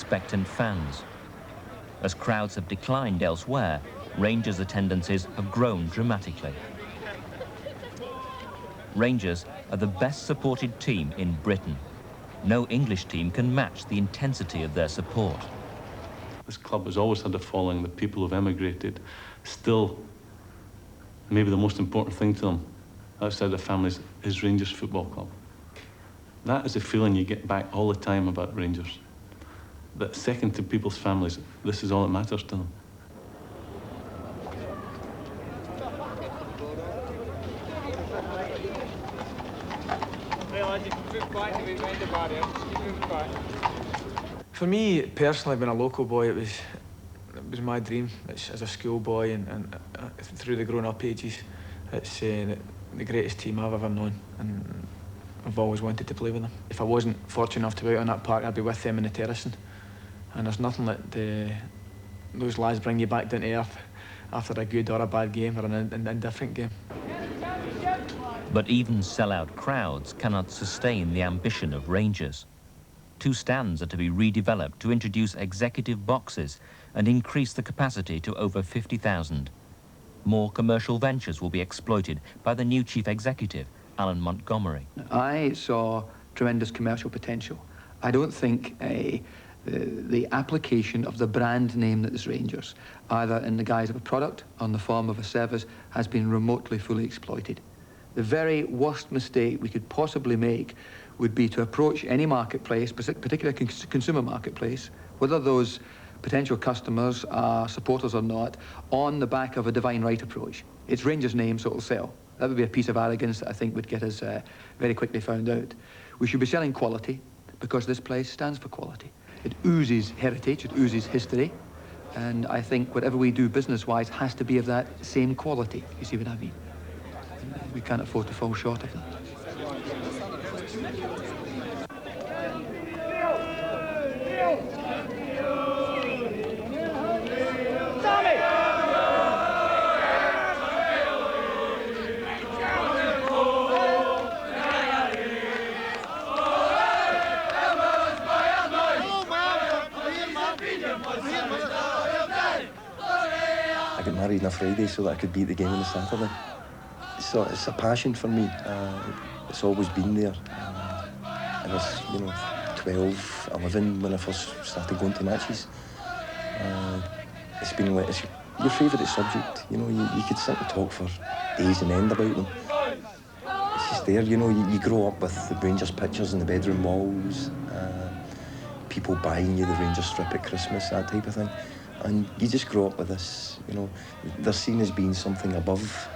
expectant fans. As crowds have declined elsewhere, Rangers attendances have grown dramatically. Rangers are the best supported team in Britain. No English team can match the intensity of their support. This club has always had a following. The people who've emigrated, still, maybe the most important thing to them, outside their families, is Rangers Football Club. That is a feeling you get back all the time about Rangers. That second to people's families, this is all that matters to them. For me, personally, being a local boy, it was my dream. It's, as a schoolboy and through the grown-up ages, it's the greatest team I've ever known, and I've always wanted to play with them. If I wasn't fortunate enough to be out on that park, I'd be with them in the terracing. And there's nothing that those lads bring you back down to earth after a good or a bad game or an indifferent game. But even sellout crowds cannot sustain the ambition of Rangers. 2 stands are to be redeveloped to introduce executive boxes and increase the capacity to over 50,000. More commercial ventures will be exploited by the new chief executive, Alan Montgomery. I saw tremendous commercial potential. I don't think the application of the brand name that is Rangers, either in the guise of a product or in the form of a service, has been remotely fully exploited. The very worst mistake we could possibly make would be to approach any marketplace, particularly consumer marketplace, whether those potential customers are supporters or not, on the back of a divine right approach. It's Rangers' name, so it'll sell. That would be a piece of arrogance that I think would get us very quickly found out. We should be selling quality, because this place stands for quality. It oozes heritage, it oozes history, and I think whatever we do business-wise has to be of that same quality, you see what I mean? We can't afford to fall short of that. I got married on a Friday so that I could be at the game on a Saturday. So it's a passion for me. It's always been there. I was, 12, 11 when I first started going to matches. It's your favourite subject. You could sit and talk for days on end about them. It's just there, you grow up with the Rangers pictures on the bedroom walls, people buying you the Rangers strip at Christmas, that type of thing. And you just grow up with this, they're seen as being something above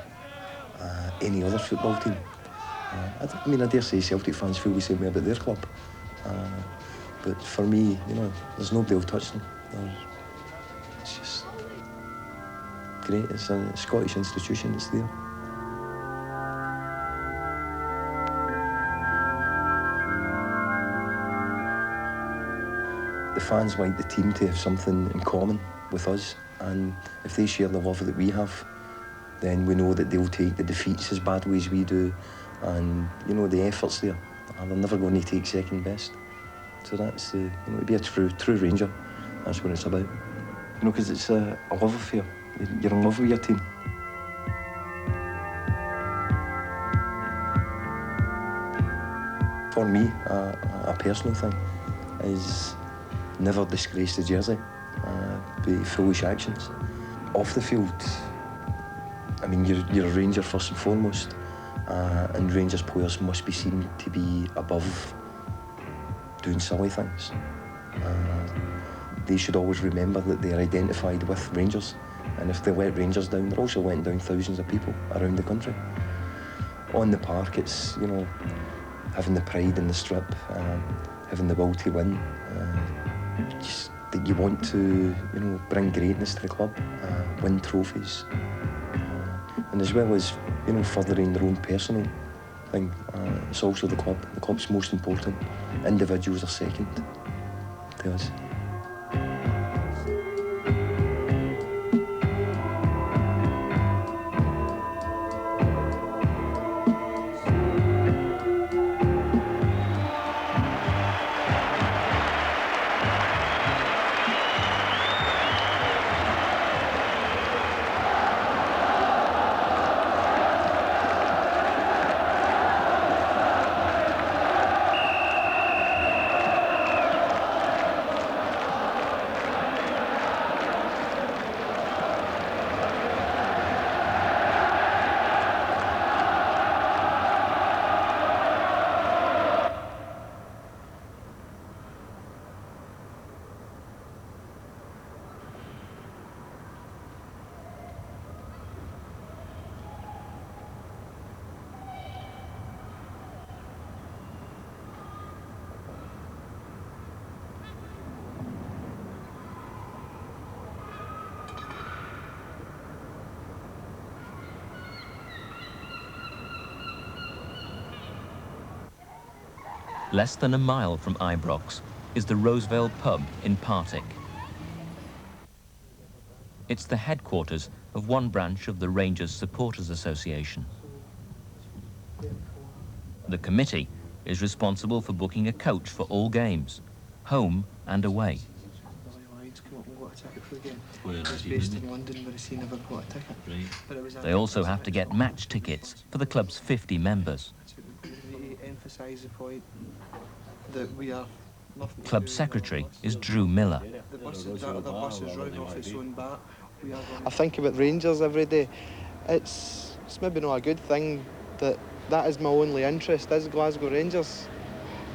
any other football team. I dare say Celtic fans feel the same way about their club. But for me, there's nobody who'll touch them. It's just great. It's a Scottish institution, it's there. The fans want the team to have something in common with us, and if they share the love that we have, then we know that they'll take the defeats as badly as we do, and the effort's there, and they're never going to take second best. So that's to be a true Ranger. That's what it's about. Because it's a love affair. You're in love with your team. For me, a personal thing is never disgrace the jersey, be foolish actions. Off the field, you're a Ranger first and foremost, and Rangers players must be seen to be above doing silly things. They should always remember that they're identified with Rangers, and if they let Rangers down, they're also letting down thousands of people around the country. On the park, it's having the pride in the strip, having the will to win, just that you want to bring greatness to the club, win trophies, and as well as furthering their own personal thing. It's also the club. The club's most important. Individuals are second to us. Less than a mile from Ibrox is the Roseville Pub in Partick. It's the headquarters of one branch of the Rangers Supporters Association. The committee is responsible for booking a coach for all games, home and away. They also have to get match tickets for the club's 50 members. Club secretary is Drew Miller. I think about Rangers every day. It's maybe not a good thing that is my only interest, is Glasgow Rangers.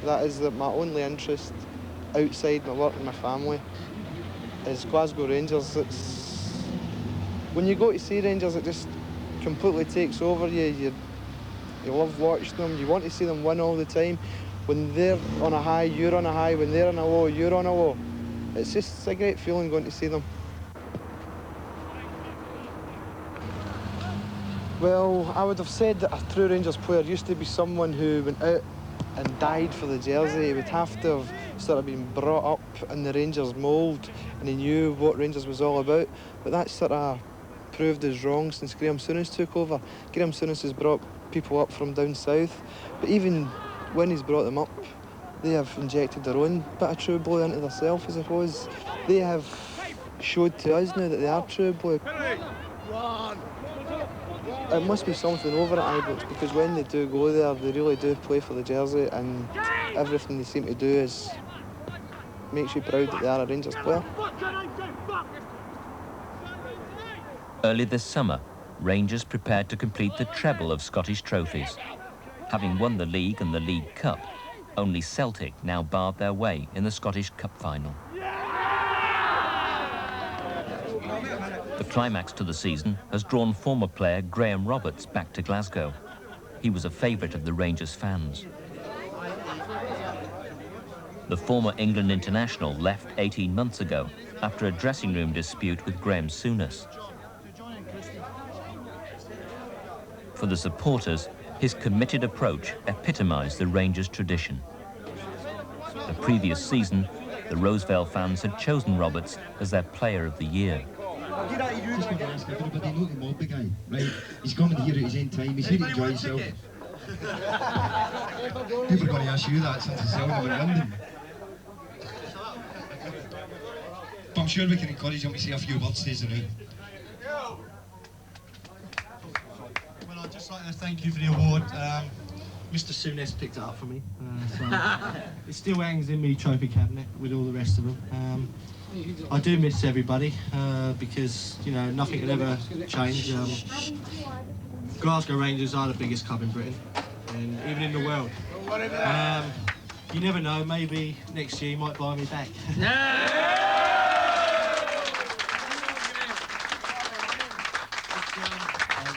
That is my only interest outside my work and my family is Glasgow Rangers. When you go to see Rangers, it just completely takes over you. You love watching them, you want to see them win all the time. When they're on a high, you're on a high. When they're on a low, you're on a low. It's a great feeling going to see them. Well, I would have said that a true Rangers player used to be someone who went out and died for the jersey. He would have to have sort of been brought up in the Rangers mould and he knew what Rangers was all about. But that's sort of proved as wrong since Graham Souness took over. Graham Souness has brought people up from down south, but even when he's brought them up, they have injected their own bit of true blue into themselves, I suppose. They have showed to us now that they are true blue. It must be something over at Ibrox, because when they do go there, they really do play for the jersey, and everything they seem to do makes you proud that they are a Rangers player. Early this summer, Rangers prepared to complete the treble of Scottish trophies. Having won the League and the League Cup, only Celtic now barred their way in the Scottish Cup final. The climax to the season has drawn former player Graham Roberts back to Glasgow. He was a favourite of the Rangers fans. The former England international left 18 months ago after a dressing room dispute with Graham Souness. For the supporters, his committed approach epitomised the Rangers' tradition. The previous season, the Roseville fans had chosen Roberts as their Player of the Year. Just going to ask everybody, know the mob, the guy, right? He's coming here at his own time, he's here to enjoy himself. People are going to ask you that since he's selling him in London. But I'm sure we can encourage him to say a few words to us now. Well, I'd just like to thank you for the award. Mr. Souness picked it up for me. So it still hangs in my trophy cabinet with all the rest of them. I do miss everybody because, you know, nothing can ever change. Glasgow Rangers are the biggest club in Britain and even in the world. You never know, maybe next year you might buy me back.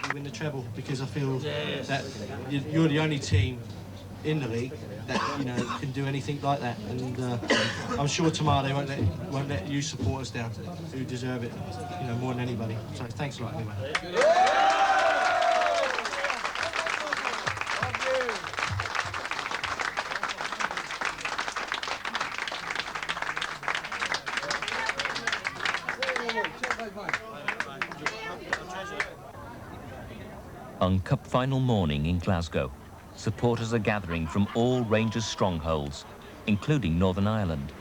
We win the treble because I feel that you're the only team in the league that, you know, can do anything like that, and I'm sure tomorrow they won't let you supporters down who deserve it, you know, more than anybody. So thanks a lot anyway. On Cup final morning in Glasgow, supporters are gathering from all Rangers strongholds, including Northern Ireland.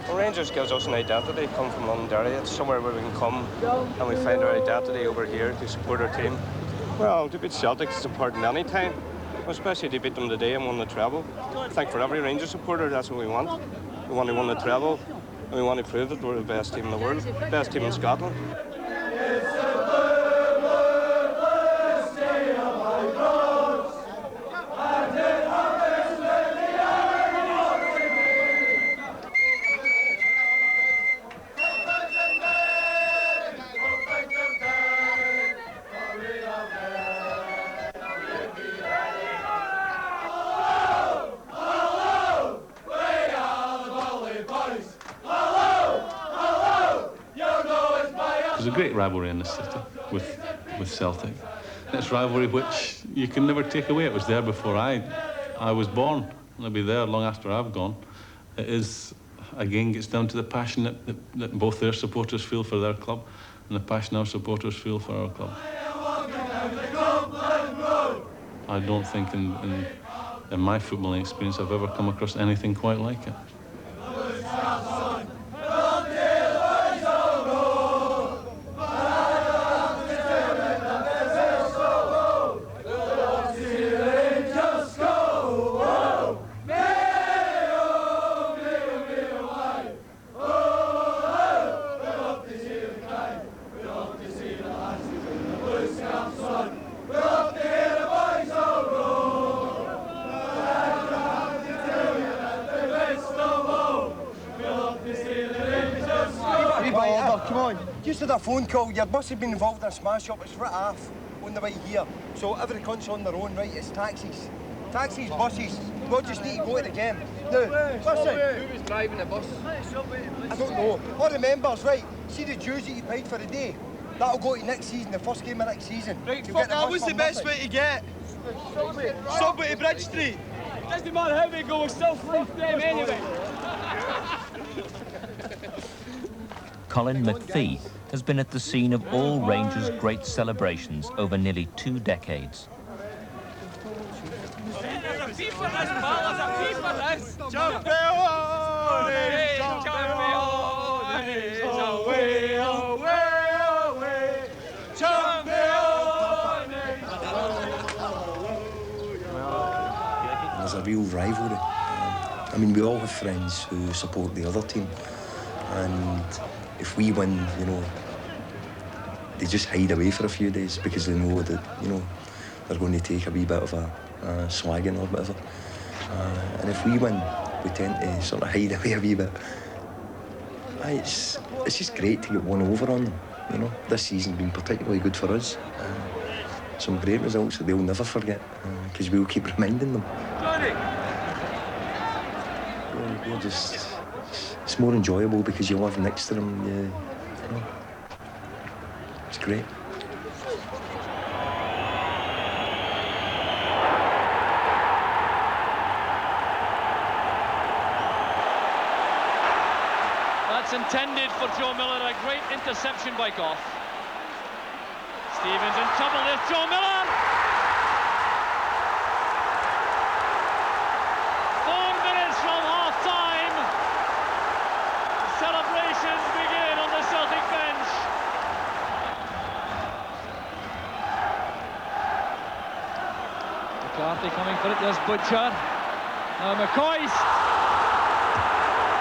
Well, Rangers gives us an identity, come from Londonderry. It's somewhere where we can come and we find our identity over here to support our team. Well, to beat Celtic is important any time, especially to beat them today and win the treble. I think for every Rangers supporter, that's what we want. We want to win the treble, and we want to prove that we're the best team in the world, best team in Scotland. There's a great rivalry in this city with Celtic. It's rivalry which you can never take away. It was there before I was born. They'll be there long after I've gone. It is, again, gets down to the passion that both their supporters feel for their club and the passion our supporters feel for our club. I don't think in my footballing experience I've ever come across anything quite like it. Come on, just had a phone call. You must have been involved in a smash-up. It's right half on the way here. So every cunt's on their own, right? It's taxis. Taxis, buses. We just need to go to the game. Now, listen. Who was driving the bus? I don't know. All the members, right? See the dues that you paid for the day? That'll go to next season, the first game of next season. Right, fuck that. What's the best way to get? Subway to Bridge Street. Doesn't matter how we go, we'll still fluff them anyway. Colin McPhee has been at the scene of all Rangers' great celebrations over nearly 2 decades. There's a real rivalry. I mean, we all have friends who support the other team, and if we win, you know, they just hide away for a few days because they know that, you know, they're going to take a wee bit of a swagging or whatever. And if we win, we tend to sort of hide away a wee bit. It's just great to get one over on them, you know. This season's been particularly good for us. Some great results that they'll never forget because we'll keep reminding them. We're just... It's more enjoyable because you live next to them. You know, it's great. That's intended for Joe Miller. A great interception by Goff. Stevens in trouble. There's Joe Miller. 4 minutes from half-time. Celebrations begin on the Celtic bench. McCarthy coming for it, there's Butcher. Now McCoist.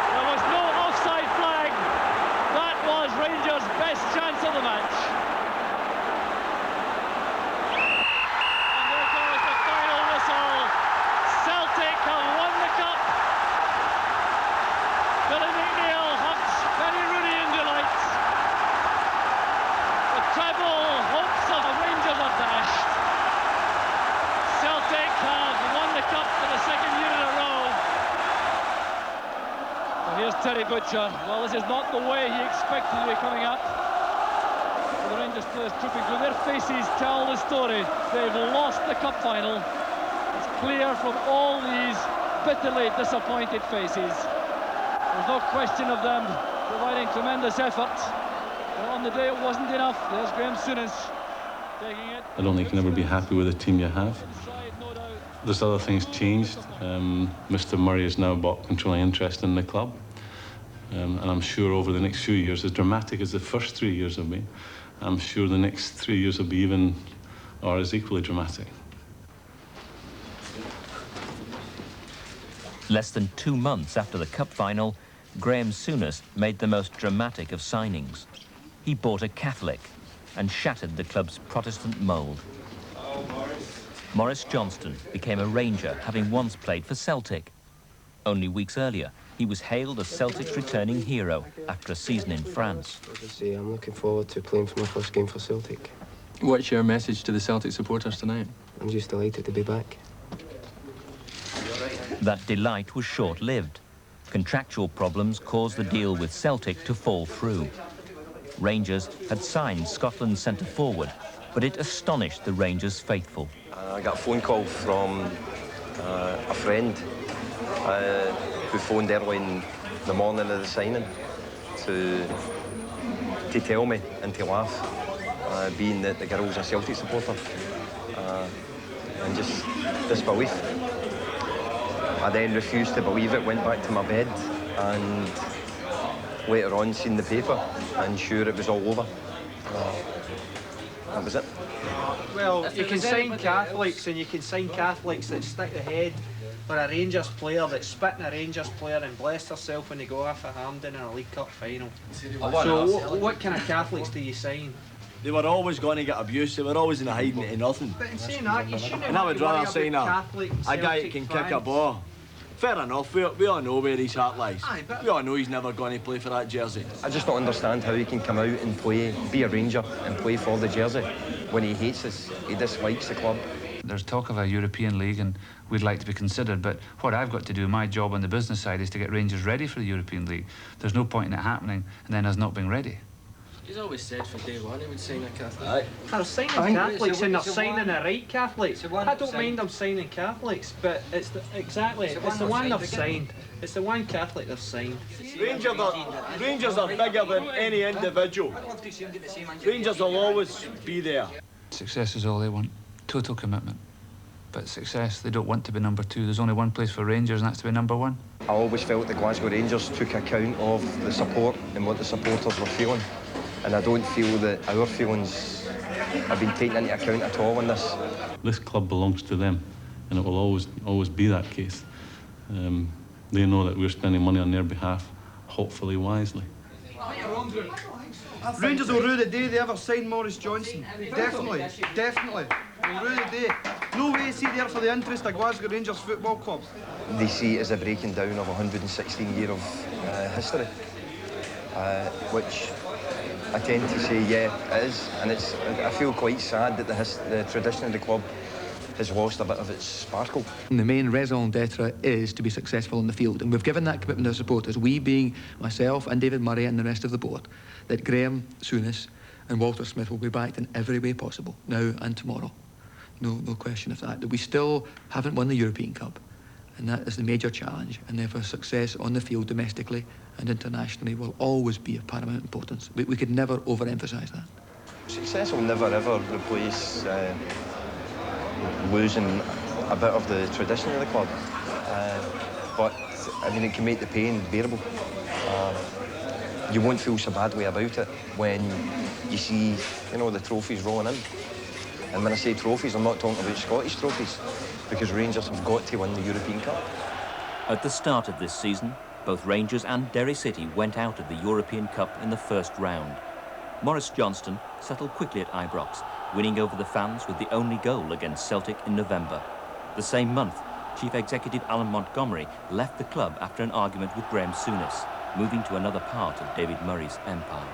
There was no offside flag. That was Rangers' best chance of the match. And there goes the final whistle. Celtic have won the cup. Billy McNeil hugs Benny Rooney in delight. The treble hopes of the Rangers are dashed. Celtic have won the cup for the 2nd year in a row. And here's Terry Butcher. Well, this is not the way he expected to be coming up. The Rangers players trooping through. Their faces tell the story. They've lost the cup final. It's clear from all these bitterly disappointed faces. There's no question of them providing tremendous effort. But on the day it wasn't enough. There's Graham Souness taking it. I don't think you can ever be happy with the team you have. There's other things changed. Mr. Murray is now bought controlling interest in the club. And I'm sure over the next few years, as dramatic as the first 3 years have been, I'm sure the next 3 years will be even, or as equally dramatic. Less than 2 months after the cup final, Graham Souness made the most dramatic of signings. He bought a Catholic and shattered the club's Protestant mould. Maurice Johnston became a Ranger, having once played for Celtic. Only weeks earlier, he was hailed as Celtic's returning hero after a season in France. As I say, I'm looking forward to playing for my first game for Celtic. What's your message to the Celtic supporters tonight? I'm just delighted to be back. That delight was short-lived. Contractual problems caused the deal with Celtic to fall through. Rangers had signed Scotland's centre-forward, but it astonished the Rangers faithful. I got a phone call from a friend who phoned early in the morning of the signing to tell me and to laugh, being that the girl's a Celtic supporter, and just disbelief. I then refused to believe it, went back to my bed, and later on seen the paper and sure it was all over. That was it. Well, you can sign Catholics and you can sign Catholics that stick the head for a Rangers player that's spitting a Rangers player and blessed herself when they go off at Hampden in a League Cup final. So what kind of Catholics do you sign? They were always going to get abuse, they were always in a hiding to nothing. But in saying that, you shouldn't And I would rather sign a guy that can kick a ball. Fair enough, we all know where his heart lies. We all know he's never going to play for that jersey. I just don't understand how he can come out and play, be a Ranger and play for the jersey when he hates us, he dislikes the club. There's talk of a European League and we'd like to be considered, but what I've got to do, my job on the business side, is to get Rangers ready for the European League. There's no point in it happening and then us not being ready. He's always said from day one he would sign a Catholic. Aye. They're signing Catholics and they're signing the right Catholics. I don't mind them signing Catholics, but it's the one they've signed. It's the one Catholic they've signed. Rangers are bigger than any individual. Rangers will always be there. Success is all they want, total commitment. But success, they don't want to be number two. There's only one place for Rangers, and that's to be number one. I always felt the Glasgow Rangers took account of the support and what the supporters were feeling. And I don't feel that our feelings have been taken into account at all in this. This club belongs to them, and it will always be that case. They know that we're spending money on their behalf, hopefully wisely. Rangers will rue the day they ever signed Maurice Johnston. Definitely, definitely. They'll rue the day. No way is he there for the interest of Glasgow Rangers Football Club. They see it as a breaking down of 116 years of history, which I tend to say, yeah, it is. And I feel quite sad that the tradition of the club has lost a bit of its sparkle. And the main raison d'etre is to be successful in the field, and we've given that commitment to our supporters, we being myself and David Murray and the rest of the board, that Graham Souness and Walter Smith will be backed in every way possible, now and tomorrow. No question of that. That we still haven't won the European Cup, and that is the major challenge, and therefore success on the field domestically and internationally will always be of paramount importance. We could never overemphasise that. Success will never ever replace losing a bit of the tradition of the club, but I mean it can make the pain bearable. You won't feel so badly about it when you see, the trophies rolling in. And when I say trophies, I'm not talking about Scottish trophies, because Rangers have got to win the European Cup. At the start of this season, both Rangers and Derry City went out of the European Cup in the first round. Maurice Johnston settled quickly at Ibrox, winning over the fans with the only goal against Celtic in November. The same month, Chief Executive Alan Montgomery left the club after an argument with Graham Souness, moving to another part of David Murray's empire.